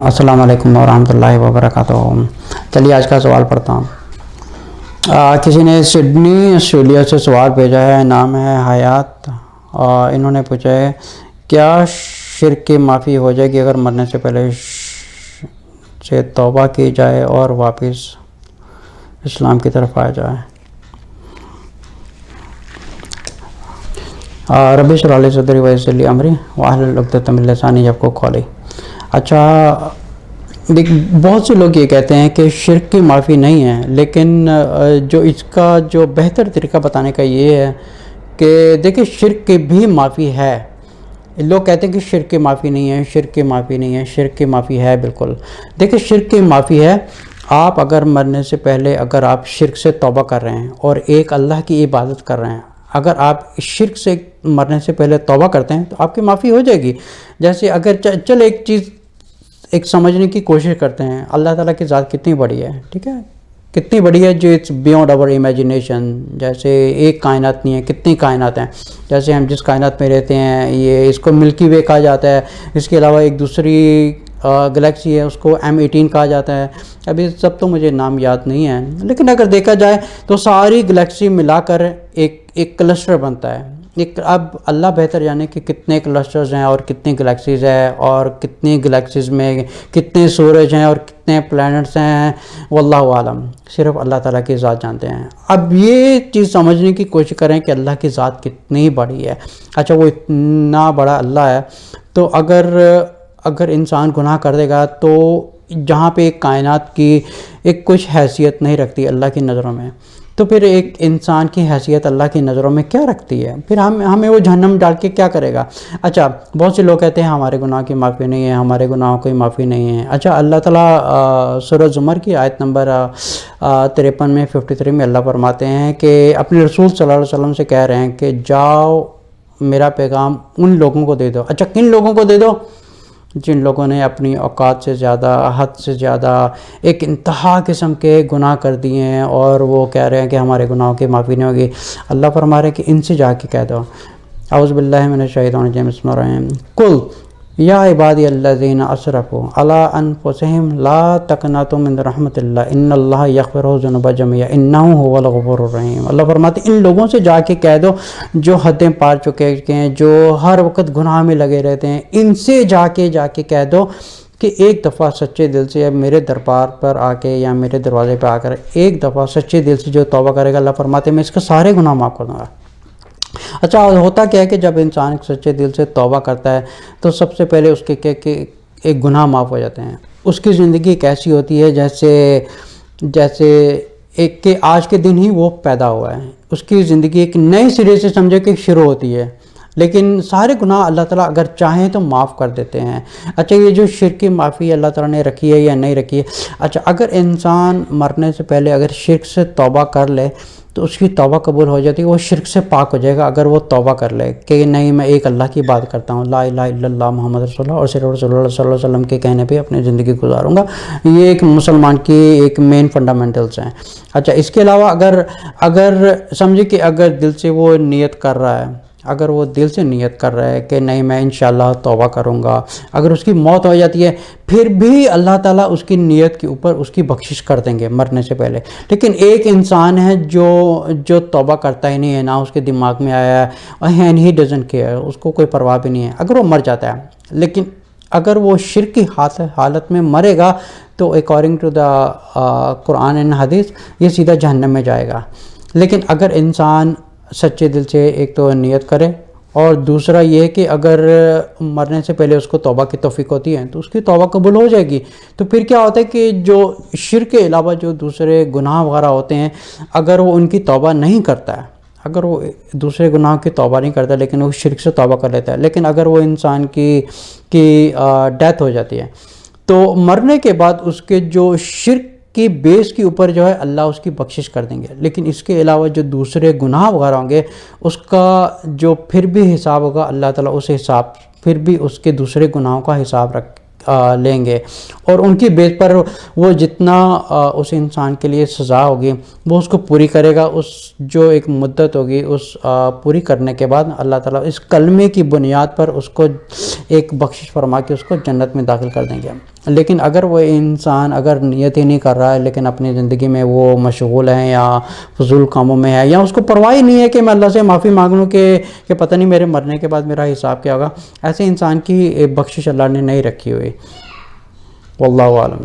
السلام علیکم ورحمۃ اللہ وبرکاتہ۔ چلیے آج کا سوال پڑھتا ہوں۔ کسی نے سڈنی آسٹریلیا سے سوال بھیجا ہے، نام ہے حیات۔ انہوں نے پوچھا ہے کیا شرک کی معافی ہو جائے گی اگر مرنے سے پہلے سے توبہ کی جائے اور واپس اسلام کی طرف آ جائے؟ رب اشرح لی صدری ویسر لی امری واحلل عقدۃ من لسانی یفقہوا قولی۔ اچھا، بہت سے لوگ یہ کہتے ہیں کہ شرک کی معافی نہیں ہے، لیکن جو اس کا جو بہتر طریقہ بتانے کا یہ ہے کہ دیکھیں شرک کی بھی معافی ہے۔ لوگ کہتے ہیں کہ شرک کی معافی نہیں ہے، شرک کی معافی نہیں ہے، شرک کی معافی ہے۔ بالکل دیکھیں شرک کی معافی ہے۔ آپ اگر مرنے سے پہلے اگر آپ شرک سے توبہ کر رہے ہیں اور ایک اللہ کی عبادت کر رہے ہیں، اگر آپ شرک سے مرنے سے پہلے توبہ کرتے ہیں تو آپ کی معافی ہو جائے گی۔ جیسے اگر چل ایک چیز ایک سمجھنے کی کوشش کرتے ہیں، اللہ تعالیٰ کی ذات کتنی بڑی ہے، ٹھیک ہے، کتنی بڑی ہے، جو اٹس بیونڈ آور امیجنیشن۔ جیسے ایک کائنات نہیں ہے، کتنی کائنات ہیں۔ جیسے ہم جس کائنات میں رہتے ہیں، یہ اس کو ملکی وے کہا جاتا ہے۔ اس کے علاوہ ایک دوسری گلیکسی ہے، اس کو M18 کہا جاتا ہے۔ ابھی سب تو مجھے نام یاد نہیں ہے، لیکن اگر دیکھا جائے تو ساری گلیکسی ملا کر ایک کلسٹر بنتا ہے۔ اب اللہ بہتر جانے کہ کتنے کلسٹرز ہیں اور کتنی گلیکسیز ہیں اور کتنی گلیکسیز میں کتنے سورج ہیں اور کتنے پلانٹس ہیں، واللہ عالم، صرف اللہ تعالیٰ کی ذات جانتے ہیں۔ اب یہ چیز سمجھنے کی کوشش کریں کہ اللہ کی ذات کتنی بڑی ہے۔ اچھا، وہ اتنا بڑا اللہ ہے تو اگر انسان گناہ کر دے گا تو جہاں پہ ایک کائنات کی ایک کچھ حیثیت نہیں رکھتی اللہ کی نظروں میں، تو پھر ایک انسان کی حیثیت اللہ کی نظروں میں کیا رکھتی ہے؟ پھر ہمیں وہ جہنم ڈال کے کیا کرے گا؟ اچھا، بہت سے لوگ کہتے ہیں ہمارے گناہ کی معافی نہیں ہے، ہمارے گناہوں کی معافی نہیں ہے۔ اچھا، اللہ تعالیٰ سورہ زمر کی آیت نمبر 53 میں 53 میں اللہ فرماتے ہیں کہ اپنے رسول صلی اللہ علیہ وسلم سے کہہ رہے ہیں کہ جاؤ میرا پیغام ان لوگوں کو دے دو۔ اچھا، کن لوگوں کو دے دو؟ جن لوگوں نے اپنی اوقات سے زیادہ، حد سے زیادہ ایک انتہا قسم کے گناہ کر دیے ہیں اور وہ کہہ رہے ہیں کہ ہمارے گناہوں کی معافی نہیں ہوگی۔ اللہ فرما رہے ہیں کہ ان سے جا کے کہہ دو، اعوذ باللہ من الشیطان الرجیم، بسم اللہ الرحمن الرحیم، قل یا عبادی الذین اسرفوا علی انفسہم لا تقنطوا من رحمت اللہ ان اللہ یغفر الذنوب جميعا انہ هو الغفور الرحیم۔ اللہ فرماتے ہیں ان لوگوں سے جا کے کہہ دو جو حدیں پار چکے ہیں، جو ہر وقت گناہ میں لگے رہتے ہیں، ان سے جا کے کہہ دو کہ ایک دفعہ سچے دل سے میرے دربار پر آ کے یا میرے دروازے پہ آ کر ایک دفعہ سچے دل سے جو توبہ کرے گا، اللہ فرماتے ہیں میں اس کے سارے گناہ معاف کر دوں گا۔ اچھا، ہوتا کیا ہے کہ جب انسان ایک سچے دل سے توبہ کرتا ہے تو سب سے پہلے اس کے ایک گناہ معاف ہو جاتے ہیں۔ اس کی زندگی کیسی ہوتی ہے جیسے ایک کہ آج کے دن ہی وہ پیدا ہوا ہے، اس کی زندگی ایک نئے سرے سے سمجھے کہ شروع ہوتی ہے، لیکن سارے گناہ اللہ تعالیٰ اگر چاہیں تو معاف کر دیتے ہیں۔ اچھا، یہ جو شرک کی معافی اللہ تعالیٰ نے رکھی ہے یا نہیں رکھی ہے؟ اچھا، اگر انسان مرنے سے پہلے اگر شرک سے توبہ کر لے تو اس کی توبہ قبول ہو جاتی ہے، وہ شرک سے پاک ہو جائے گا اگر وہ توبہ کر لے کہ نہیں میں ایک اللہ کی بات کرتا ہوں، لا الہ الا اللہ محمد رسول اللہ، اور صرف رسول اللہ صلی اللہ علیہ وسلم کے کہنے پہ اپنی زندگی گزاروں گا۔ یہ ایک مسلمان کی ایک مین فنڈامنٹلز ہیں۔ اچھا، اس کے علاوہ اگر سمجھے کہ اگر دل سے وہ نیت کر رہا ہے، اگر وہ دل سے نیت کر رہا ہے کہ نہیں میں انشاءاللہ توبہ کروں گا، اگر اس کی موت ہو جاتی ہے پھر بھی اللہ تعالیٰ اس کی نیت کے اوپر اس کی بخشش کر دیں گے مرنے سے پہلے۔ لیکن ایک انسان ہے جو توبہ کرتا ہی نہیں ہے، نہ اس کے دماغ میں آیا ہے، اینڈ ہی ڈزنٹ کیئر، اس کو کوئی پرواہ بھی نہیں ہے، اگر وہ مر جاتا ہے، لیکن اگر وہ شرک کی حالت میں مرے گا تو according to the Quran and hadith یہ سیدھا جہنم میں جائے گا۔ لیکن اگر انسان سچے دل سے ایک تو نیت کرے اور دوسرا یہ کہ اگر مرنے سے پہلے اس کو توبہ کی توفیق ہوتی ہے تو اس کی توبہ قبول ہو جائے گی۔ تو پھر کیا ہوتا ہے کہ جو شرک کے علاوہ جو دوسرے گناہ وغیرہ ہوتے ہیں، اگر وہ ان کی توبہ نہیں کرتا ہے، اگر وہ دوسرے گناہ کی توبہ نہیں کرتا لیکن وہ شرک سے توبہ کر لیتا ہے، لیکن اگر وہ انسان کی ڈیتھ ہو جاتی ہے تو مرنے کے بعد اس کے جو شرک کی بیس کے اوپر جو ہے اللہ اس کی بخشش کر دیں گے، لیکن اس کے علاوہ جو دوسرے گناہ وغیرہ ہوں گے اس کا جو پھر بھی حساب ہوگا، اللہ تعالیٰ اس حساب پھر بھی اس کے دوسرے گناہوں کا حساب لیں گے، اور ان کی بیس پر وہ جتنا اس انسان کے لیے سزا ہوگی وہ اس کو پوری کرے گا۔ اس جو ایک مدت ہوگی اس پوری کرنے کے بعد اللہ تعالیٰ اس کلمے کی بنیاد پر اس کو ایک بخشش فرما کے اس کو جنت میں داخل کر دیں گے۔ لیکن اگر وہ انسان اگر نیت ہی نہیں کر رہا ہے لیکن اپنی زندگی میں وہ مشغول ہے یا فضول کاموں میں ہے یا اس کو پرواہ ہی نہیں ہے کہ میں اللہ سے معافی مانگ لوں کہ پتہ نہیں میرے مرنے کے بعد میرا حساب کیا ہوگا، ایسے انسان کی بخشش اللہ نے نہیں رکھی ہوئی۔ واللہ عالم۔